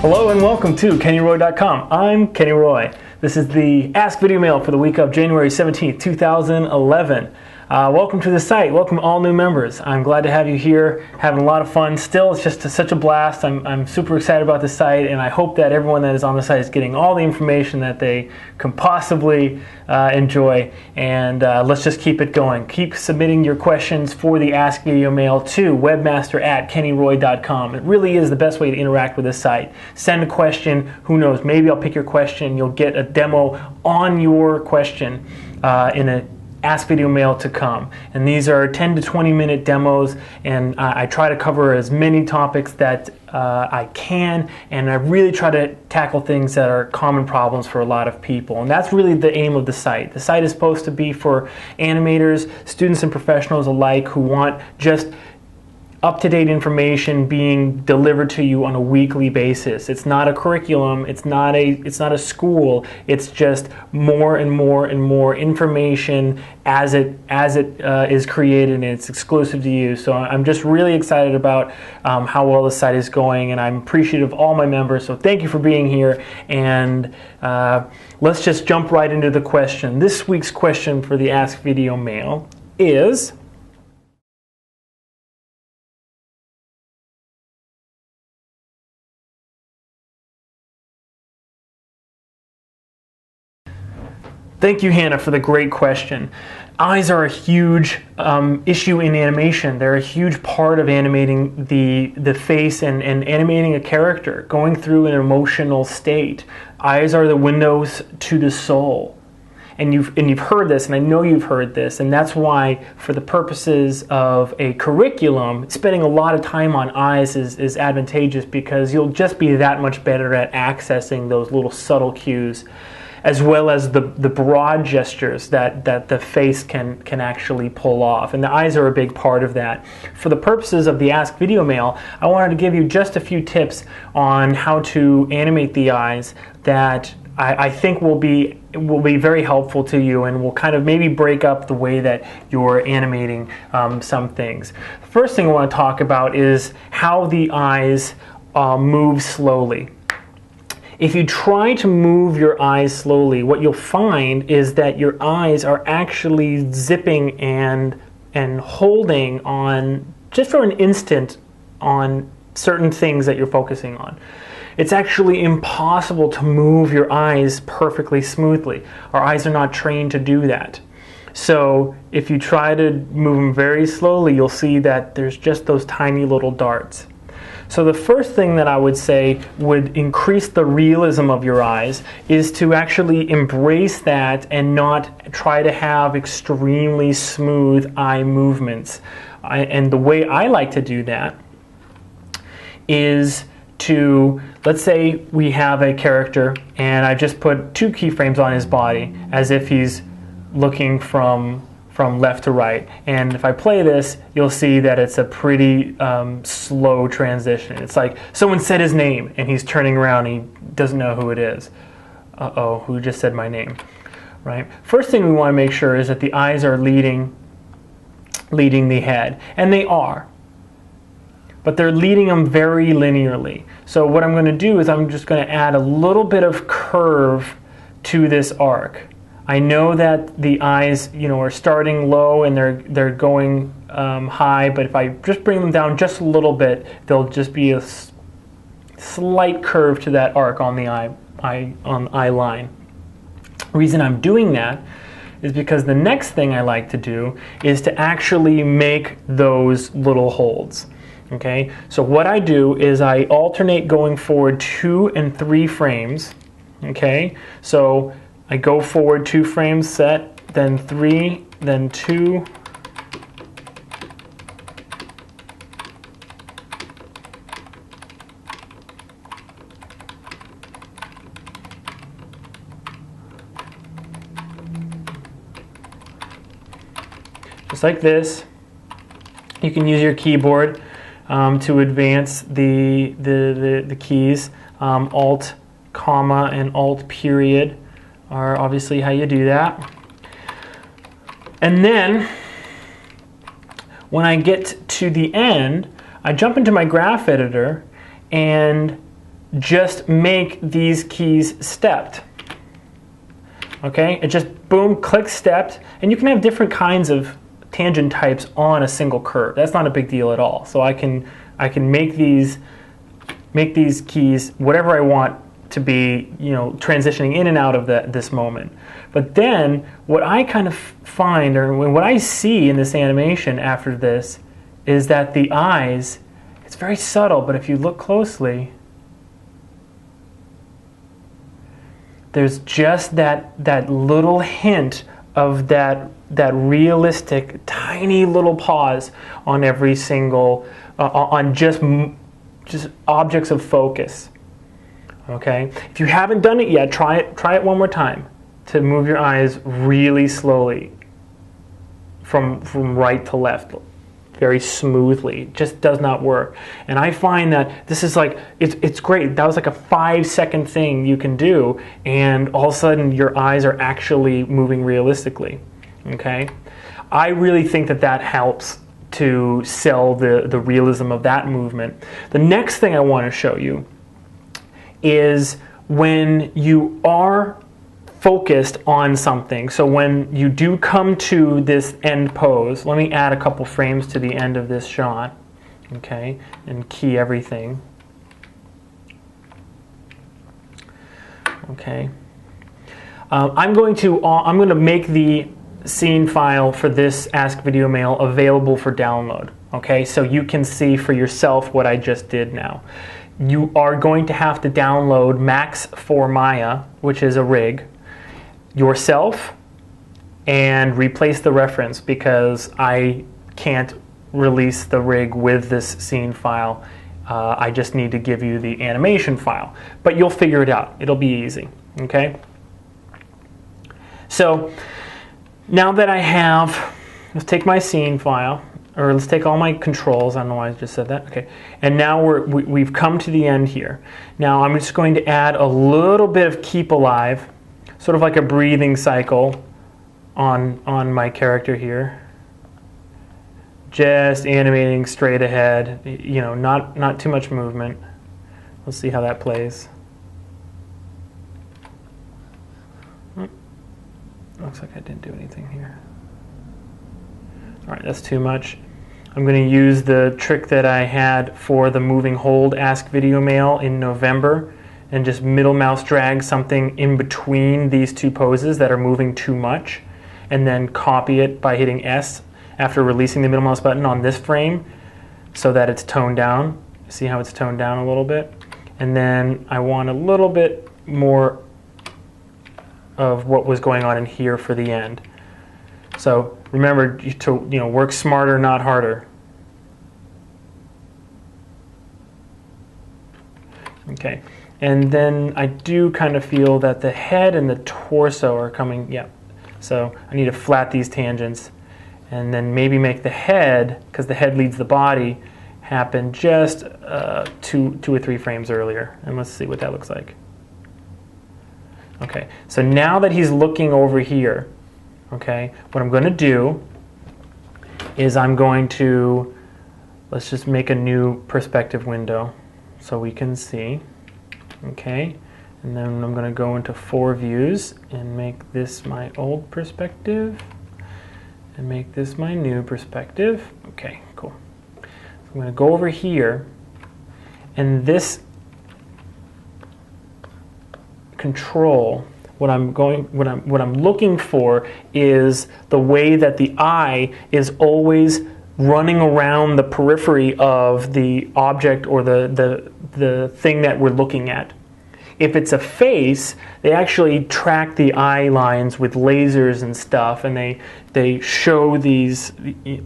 Hello and welcome to KennyRoy.com. I'm Kenny Roy. This is the Ask Video Mail for the week of January 17th, 2011. Welcome to the site. Welcome all new members. I'm glad to have you here, having a lot of fun. Still, it's just such a blast. I'm super excited about the site, and I hope that everyone that is on the site is getting all the information that they can possibly enjoy. And let's just keep it going. Keep submitting your questions for the Ask Video Mail to webmaster@kennyroy.com. It really is the best way to interact with this site. Send a question. Who knows? Maybe I'll pick your question. You'll get a demo on your question in a Ask Video Mail to come. And these are 10 to 20 minute demos, and I try to cover as many topics that I can, and I really try to tackle things that are common problems for a lot of people. And that's really the aim of the site. The site is supposed to be for animators, students and professionals alike who want just up-to-date information being delivered to you on a weekly basis. It's not a curriculum, it's not a school, it's just more and more and more information as it is created, and it's exclusive to you. So I'm just really excited about how well the site is going, and I'm appreciative of all my members, so thank you for being here. And let's just jump right into the question. This week's question for the Ask Video Mail is: Thank you, Hannah, for the great question. Eyes are a huge issue in animation. They're a huge part of animating the face and animating a character, going through an emotional state. Eyes are the windows to the soul. And you've heard this, and I know you've heard this, and that's why, for the purposes of a curriculum, spending a lot of time on eyes is advantageous, because you'll just be that much better at accessing those little subtle cues, as well as the broad gestures that the face can actually pull off. And the eyes are a big part of that. For the purposes of the Ask Video Mail, I wanted to give you just a few tips on how to animate the eyes that I think will be very helpful to you, and will kind of maybe break up the way that you're animating some things. The first thing I want to talk about is how the eyes move slowly. If you try to move your eyes slowly, what you'll find is that your eyes are actually zipping and holding on, just for an instant, on certain things that you're focusing on. It's actually impossible to move your eyes perfectly smoothly. Our eyes are not trained to do that. So if you try to move them very slowly, you'll see that there's just those tiny little darts. So the first thing that I would say would increase the realism of your eyes is to actually embrace that and not try to have extremely smooth eye movements. And the way I like to do that is to, let's say we have a character and I just put 2 keyframes on his body as if he's looking from left to right, and if I play this, you'll see that it's a pretty slow transition. It's like someone said his name and he's turning around and he doesn't know who it is. Uh-oh, who just said my name, right? First thing we want to make sure is that the eyes are leading the head, and they are, but they're leading them very linearly. So what I'm going to do is I'm just going to add a little bit of curve to this arc. I know that the eyes, are starting low and they're going high, but if I just bring them down just a little bit, there'll just be a slight curve to that arc on the eye line. The reason I'm doing that is because the next thing I like to do is to actually make those little holds. Okay, so what I do is I alternate going forward 2 and 3 frames. Okay, so I go forward 2 frames, set, then 3, then 2. Just like this. You can use your keyboard to advance the keys. Alt, comma, and Alt period are obviously how you do that. And then when I get to the end, I jump into my graph editor and just make these keys stepped. Okay, it just boom, click stepped, and you can have different kinds of tangent types on a single curve. That's not a big deal at all. So I can make these keys whatever I want to be, transitioning in and out of this moment. But then what I kind of find, or what I see in this animation after this, is that the eyes, it's very subtle, but if you look closely, there's just that little hint of that realistic tiny little pause on every single on just objects of focus. Okay, if you haven't done it yet, try it one more time to move your eyes really slowly from right to left, very smoothly. It just does not work. And I find that this is like, it's great. That was like a 5-second thing you can do, and all of a sudden your eyes are actually moving realistically. Okay, I really think that helps to sell the realism of that movement. The next thing I want to show you is when you are focused on something. So when you do come to this end pose, let me add a couple frames to the end of this shot, okay, and key everything. Okay, I'm going to make the scene file for this Ask Videomail available for download. Okay, so you can see for yourself what I just did now. You are going to have to download Max for Maya, which is a rig, yourself, and replace the reference because I can't release the rig with this scene file. I just need to give you the animation file, but you'll figure it out. It'll be easy. Okay. So now that I have, let's take my scene file, or let's take all my controls. I don't know why I just said that. Okay, and now we've come to the end here. Now I'm just going to add a little bit of keep alive, sort of like a breathing cycle on my character here. Just animating straight ahead, not too much movement. Let's see how that plays. Looks like I didn't do anything here. All right, that's too much. I'm going to use the trick that I had for the moving hold Ask Videomail in November and just middle mouse drag something in between these two poses that are moving too much, and then copy it by hitting S after releasing the middle mouse button on this frame so that it's toned down. See how it's toned down a little bit? And then I want a little bit more of what was going on in here for the end. So remember to work smarter, not harder. Okay, and then I do kind of feel that the head and the torso are coming. Yeah, so I need to flat these tangents, and then maybe make the head, because the head leads the body, happen just 2 or 3 frames earlier. And let's see what that looks like. Okay, so now that he's looking over here, okay, what I'm going to do is I'm going to, let's just make a new perspective window so we can see. Okay, and then I'm going to go into 4 views and make this my old perspective and make this my new perspective. Okay, cool. So I'm going to go over here, and this control, what I'm looking for is the way that the eye is always running around the periphery of the object or the thing that we're looking at. If it's a face, they actually track the eye lines with lasers and stuff, and they show these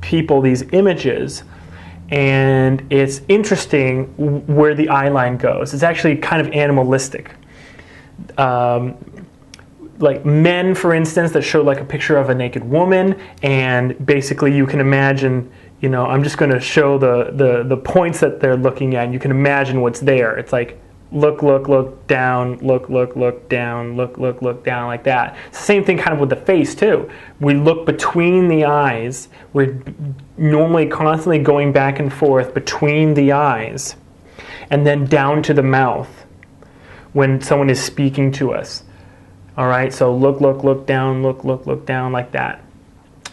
people these images, and it's interesting where the eye line goes. It's actually kind of animalistic. Like men, for instance, that show like a picture of a naked woman, and basically you can imagine, I'm just going to show the points that they're looking at, and you can imagine what's there. It's like look, look, look, down, look, look, look, down, look, look, look, down, like that. It's the same thing kind of with the face too. We look between the eyes. We're normally constantly going back and forth between the eyes, and then down to the mouth. when someone is speaking to us. All right, so look, look down, look down, like that.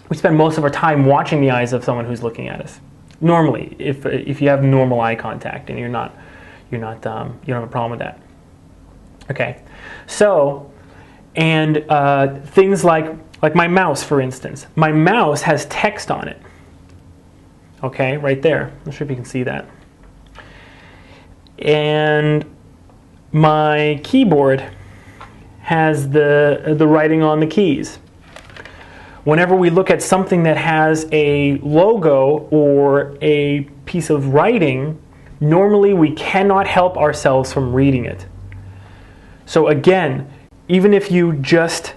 We spend most of our time watching the eyes of someone who's looking at us. Normally, if you have normal eye contact and you don't have a problem with that. Okay, so, and things like my mouse, for instance. My mouse has text on it. Okay, right there. I'm not sure if you can see that. And my keyboard has the writing on the keys. Whenever we look at something that has a logo or a piece of writing, normally we cannot help ourselves from reading it. So again, even if you just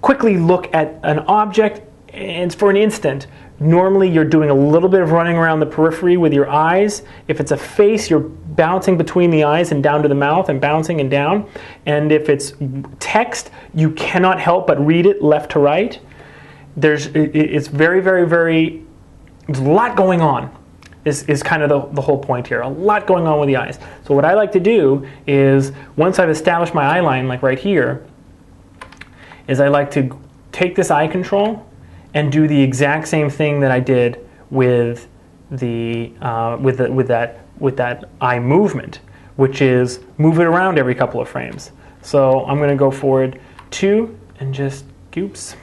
quickly look at an object and for an instant, normally you're doing a little bit of running around the periphery with your eyes. If it's a face, you're bouncing between the eyes and down to the mouth and bouncing and down. And if it's text, you cannot help but read it left to right. It's very, very, very, there's a lot going on is kind of the whole point here. A lot going on with the eyes. So what I like to do is, once I've established my eye line, like right here, is I like to take this eye control and do the exact same thing that I did with that eye movement, which is move it around every couple of frames. So I'm going to go forward 2 and just oops.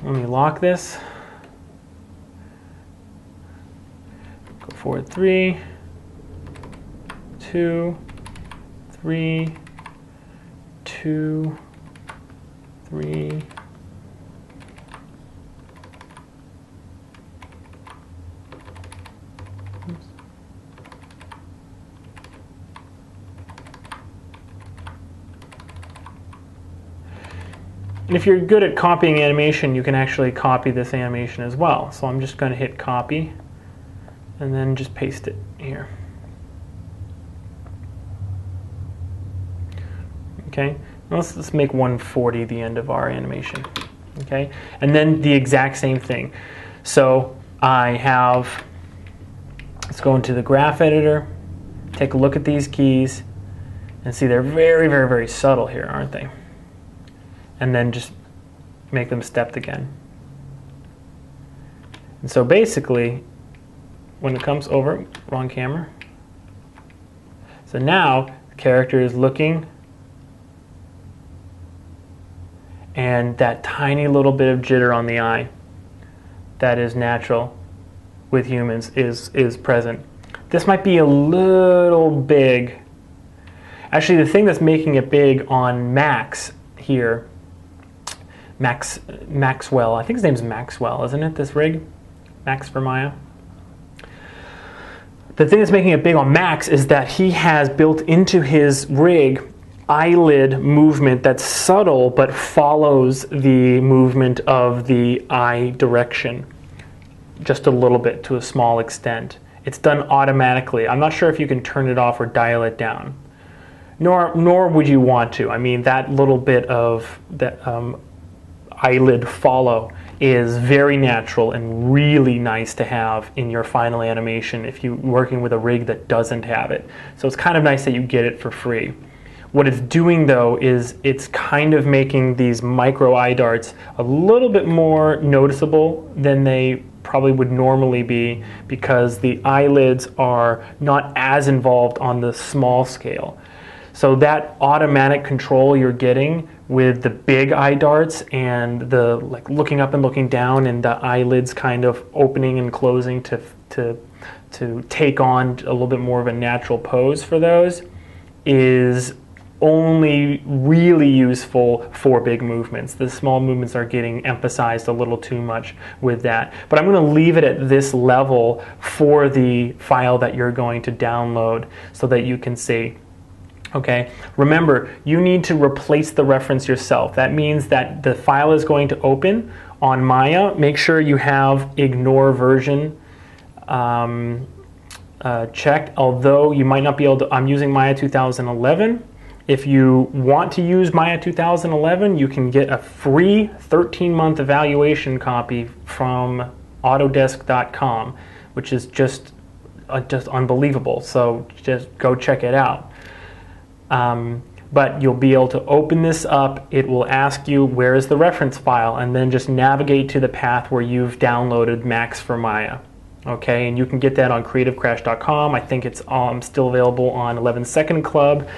Let me lock this. Go forward 3, 2, 3, 2, 3. And if you're good at copying animation, you can actually copy this animation as well. So I'm just going to hit copy and then just paste it here. Okay, now let's make 140 the end of our animation. Okay, and then the exact same thing. So I have, let's go into the graph editor, take a look at these keys, and see they're very, very, very subtle here, aren't they? And then just make them stepped again. And so basically, when it comes over, wrong camera. So now the character is looking, and that tiny little bit of jitter on the eye that is natural with humans is present. This might be a little big. Actually, the thing that's making it big on Max here, Maxwell, I think his name's Maxwell, isn't it, this rig? Max for Maya. The thing that's making it big on Max is that he has built into his rig eyelid movement that's subtle but follows the movement of the eye direction just a little bit, to a small extent. It's done automatically. I'm not sure if you can turn it off or dial it down. Nor would you want to. I mean, that little bit of that eyelid follow is very natural and really nice to have in your final animation if you're working with a rig that doesn't have it. So it's kind of nice that you get it for free. What it's doing though is it's kind of making these micro eye darts a little bit more noticeable than they probably would normally be, because the eyelids are not as involved on the small scale. So that automatic control you're getting with the big eye darts and the looking up and looking down and the eyelids kind of opening and closing to take on a little bit more of a natural pose for those is only really useful for big movements. The small movements are getting emphasized a little too much with that. But I'm going to leave it at this level for the file that you're going to download so that you can see. Okay, remember, you need to replace the reference yourself. That means that the file is going to open on Maya. Make sure you have ignore version checked, although you might not be able to. I'm using Maya 2011. If you want to use Maya 2011, you can get a free 13-month evaluation copy from Autodesk.com, which is just just unbelievable. So just go check it out. But you'll be able to open this up. It will ask you where is the reference file, and then just navigate to the path where you've downloaded Max for Maya. Okay, and you can get that on creativecrash.com. I think it's still available on 11 Second Club,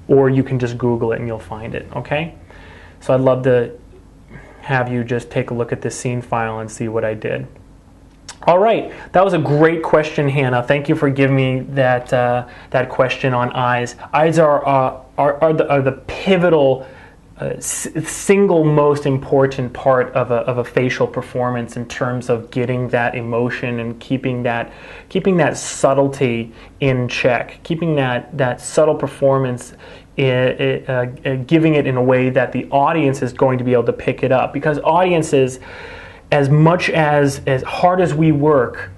or you can just Google it and you'll find it. Okay, so I'd love to have you just take a look at this scene file and see what I did. All right, that was a great question, Hannah. Thank you for giving me that question on eyes. Eyes are the pivotal, single most important part of a facial performance in terms of getting that emotion and keeping that subtlety in check, keeping that subtle performance, giving it in a way that the audience is going to be able to pick it up. Because audiences, as much as hard as we work,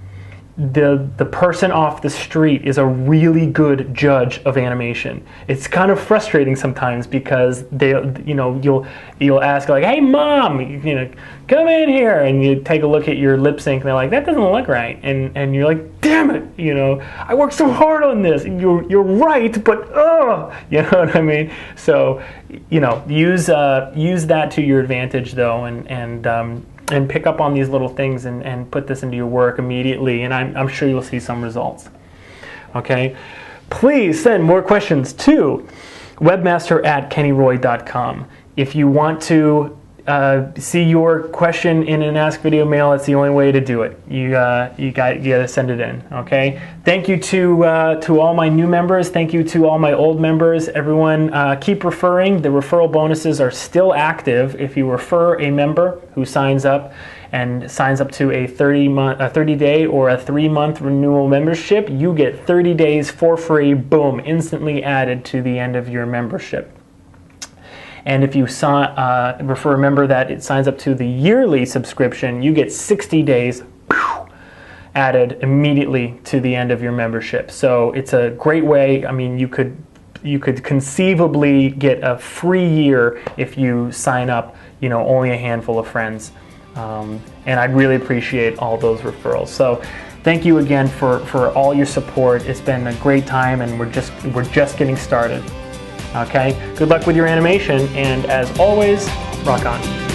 the person off the street is a really good judge of animation. It's kind of frustrating sometimes because you'll ask like, "Hey mom, come in here," and you take a look at your lip sync and they're like, "That doesn't look right," and you're like, "Damn it, I worked so hard on this." You're right, but you know what I mean? So use that to your advantage though, and pick up on these little things and put this into your work immediately, and I'm sure you'll see some results. Okay? Please send more questions to webmaster@kennyroy.com. If you want to see your question in an Ask Video Mail, it's the only way to do it. You got to send it in. Okay? Thank you to all my new members. Thank you to all my old members. Everyone, keep referring. The referral bonuses are still active. If you refer a member who signs up to a 30-day or a 3-month renewal membership, you get 30 days for free. Boom! Instantly added to the end of your membership. And if you refer a member that it signs up to the yearly subscription, you get 60 days added immediately to the end of your membership. So it's a great way. I mean, you could conceivably get a free year if you sign up, only a handful of friends. And I'd really appreciate all those referrals. So thank you again for all your support. It's been a great time, and we're just getting started. Okay, good luck with your animation, and as always, rock on.